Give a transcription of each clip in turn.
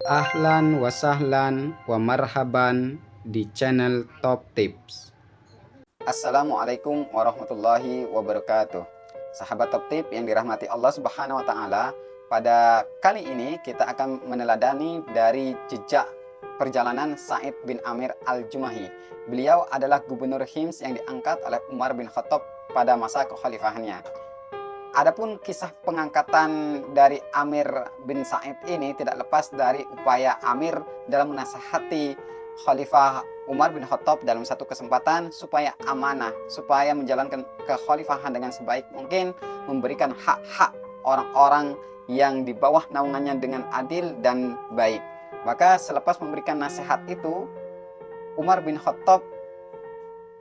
Ahlan wa sahlan wa marhaban di channel Top Tips. Assalamualaikum warahmatullahi wabarakatuh. Sahabat Top Tip yang dirahmati Allah Subhanahu wa taala, pada kali ini kita akan meneladani dari jejak perjalanan Sa'id bin Amir Al-Jumahi. Beliau adalah gubernur Hims yang diangkat oleh Umar bin Khattab pada masa kekhalifahannya. Adapun kisah pengangkatan dari Amir bin Sa'id ini tidak lepas dari upaya Amir dalam menasihati Khalifah Umar bin Khattab dalam satu kesempatan supaya amanah, supaya menjalankan kekhalifahan dengan sebaik mungkin, memberikan hak-hak orang-orang yang di bawah naungannya dengan adil dan baik. Maka selepas memberikan nasihat itu, Umar bin Khattab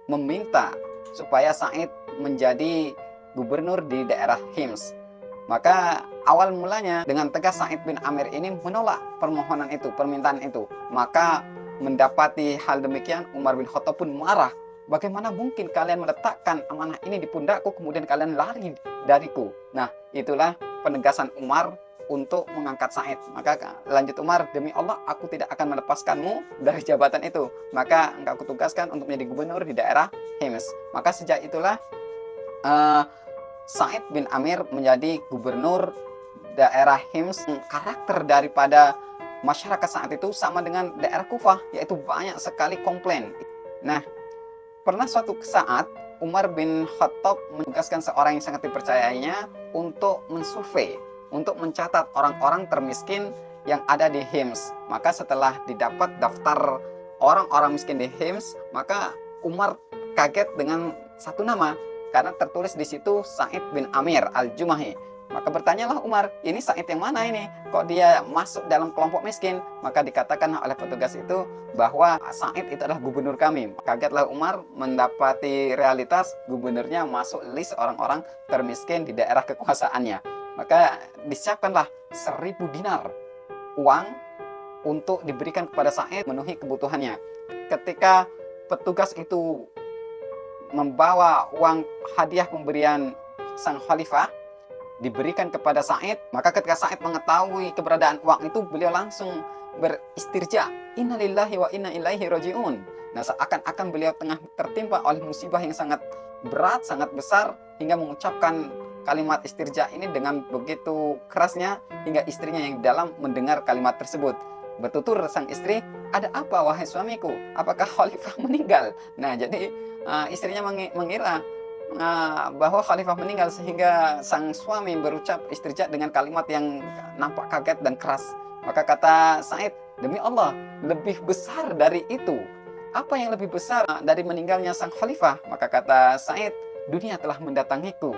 meminta supaya Sa'id menjadi gubernur di daerah Hims. Maka awal mulanya dengan tegas Sa'id bin Amir ini menolak permohonan itu, permintaan itu. Maka mendapati hal demikian, Umar bin Khattab pun marah. Bagaimana mungkin kalian meletakkan amanah ini di pundakku kemudian kalian lari dariku? Nah, itulah penegasan Umar untuk mengangkat Sa'id. Maka lanjut Umar, demi Allah aku tidak akan melepaskanmu dari jabatan itu. Maka engkau kutugaskan untuk menjadi gubernur di daerah Hims. Maka sejak itulah Sa'id bin Amir menjadi gubernur daerah Hims. Karakter daripada masyarakat saat itu sama dengan daerah Kufah, yaitu banyak sekali komplain. Nah, pernah suatu saat Umar bin Khattab menugaskan seorang yang sangat dipercayainya untuk mensurvei, untuk mencatat orang-orang termiskin yang ada di Hims. Maka setelah didapat daftar orang-orang miskin di Hims, maka Umar kaget dengan satu nama, karena tertulis di situ Sa'id bin Amir Al-Jumahi. Maka bertanyalah Umar, ini Sa'id yang mana ini? Kok dia masuk dalam kelompok miskin? Maka dikatakan oleh petugas itu bahwa Sa'id itu adalah gubernur kami. Kagetlah Umar mendapati realitas gubernurnya masuk list orang-orang termiskin di daerah kekuasaannya. Maka disiapkanlah 1000 dinar uang untuk diberikan kepada Sa'id memenuhi kebutuhannya. Ketika petugas itu membawa uang hadiah pemberian sang khalifah diberikan kepada Sa'id, maka ketika Sa'id mengetahui keberadaan uang itu, beliau langsung beristirja, innalillahi wa inna ilaihi rajiun. Nah, seakan-akan beliau tengah tertimpa oleh musibah yang sangat berat, sangat besar, hingga mengucapkan kalimat istirja ini dengan begitu kerasnya hingga istrinya yang di dalam mendengar kalimat tersebut. Bertutur sang istri, ada apa wahai suamiku? Apakah khalifah meninggal? Nah, jadi istrinya mengira bahwa khalifah meninggal, sehingga sang suami berucap istirja dengan kalimat yang nampak kaget dan keras. Maka kata Sa'id, demi Allah, lebih besar dari itu. Apa yang lebih besar dari meninggalnya sang khalifah? Maka kata Sa'id, dunia telah mendatangiku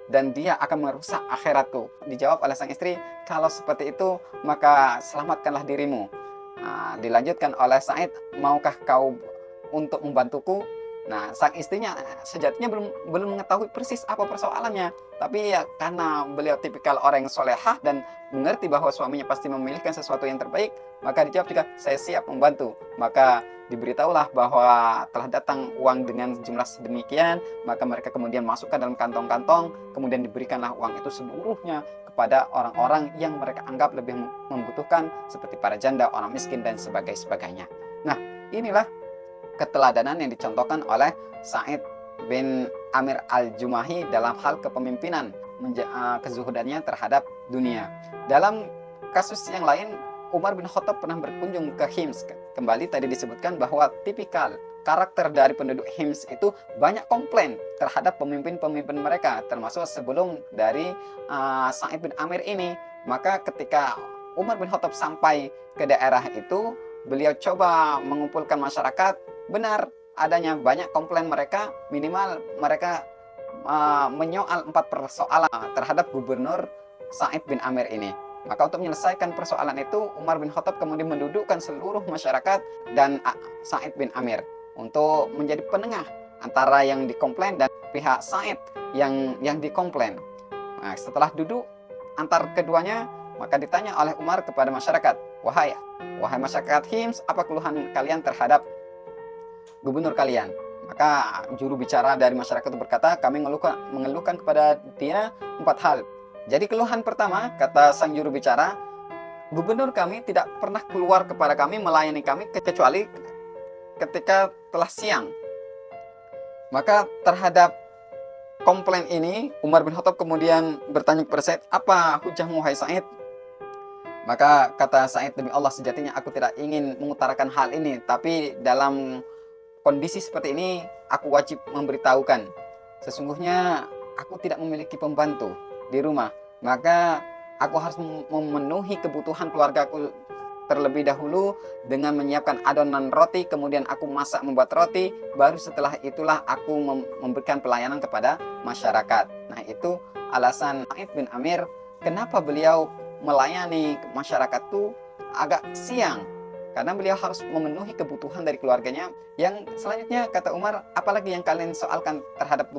dan dia akan merusak akhiratku. Dijawab oleh sang istri, kalau seperti itu maka selamatkanlah dirimu. Dilanjutkan oleh Sa'id, maukah kau untuk membantuku? Nah, sang istrinya sejatinya belum mengetahui persis apa persoalannya, tapi ya karena beliau tipikal orang yang solehah dan mengerti bahwa suaminya pasti memilihkan sesuatu yang terbaik, maka dijawab juga, saya siap membantu. Maka diberitahulah bahwa telah datang uang dengan jumlah sedemikian. Maka mereka kemudian masukkan dalam kantong-kantong, kemudian diberikanlah uang itu seluruhnya kepada orang-orang yang mereka anggap lebih membutuhkan, seperti para janda, orang miskin, dan sebagainya. Nah, inilah keteladanan yang dicontohkan oleh Sa'id bin Amir Al-Jumahi dalam hal kepemimpinan, kezuhudannya terhadap dunia. Dalam kasus yang lain, Umar bin Khattab pernah berkunjung ke Hims. Kembali tadi disebutkan bahwa tipikal karakter dari penduduk Hims itu banyak komplain terhadap pemimpin-pemimpin mereka, termasuk sebelum dari Sa'id bin Amir ini. Maka ketika Umar bin Khattab sampai ke daerah itu, beliau coba mengumpulkan masyarakat. Benar adanya banyak komplain mereka, minimal mereka menyoal 4 persoalan terhadap gubernur Sa'id bin Amir ini. Maka untuk menyelesaikan persoalan itu, Umar bin Khattab kemudian mendudukkan seluruh masyarakat dan Sa'id bin Amir untuk menjadi penengah antara yang dikomplain dan pihak Sa'id yang dikomplain. Nah, setelah duduk antar keduanya, maka ditanya oleh Umar kepada masyarakat, wahai masyarakat Hims, apa keluhan kalian terhadap gubernur kalian? Maka juru bicara dari masyarakat itu berkata, kami mengeluhkan kepada dia 4 hal. Jadi keluhan pertama, kata sang juru bicara, gubernur kami tidak pernah keluar kepada kami, melayani kami, kecuali ketika telah siang. Maka terhadap komplain ini, Umar bin Khattab kemudian bertanya kepada Said, apa hujahmu hai Said? Maka kata Said, demi Allah sejatinya aku tidak ingin mengutarakan hal ini, tapi dalam kondisi seperti ini aku wajib memberitahukan. Sesungguhnya aku tidak memiliki pembantu di rumah, maka aku harus memenuhi kebutuhan keluargaku terlebih dahulu dengan menyiapkan adonan roti, kemudian aku masak membuat roti, baru setelah itulah aku memberikan pelayanan kepada masyarakat. Nah, itu alasan Said bin Amir kenapa beliau melayani masyarakat itu agak siang, karena beliau harus memenuhi kebutuhan dari keluarganya. Yang selanjutnya kata Umar, apalagi yang kalian soalkan terhadap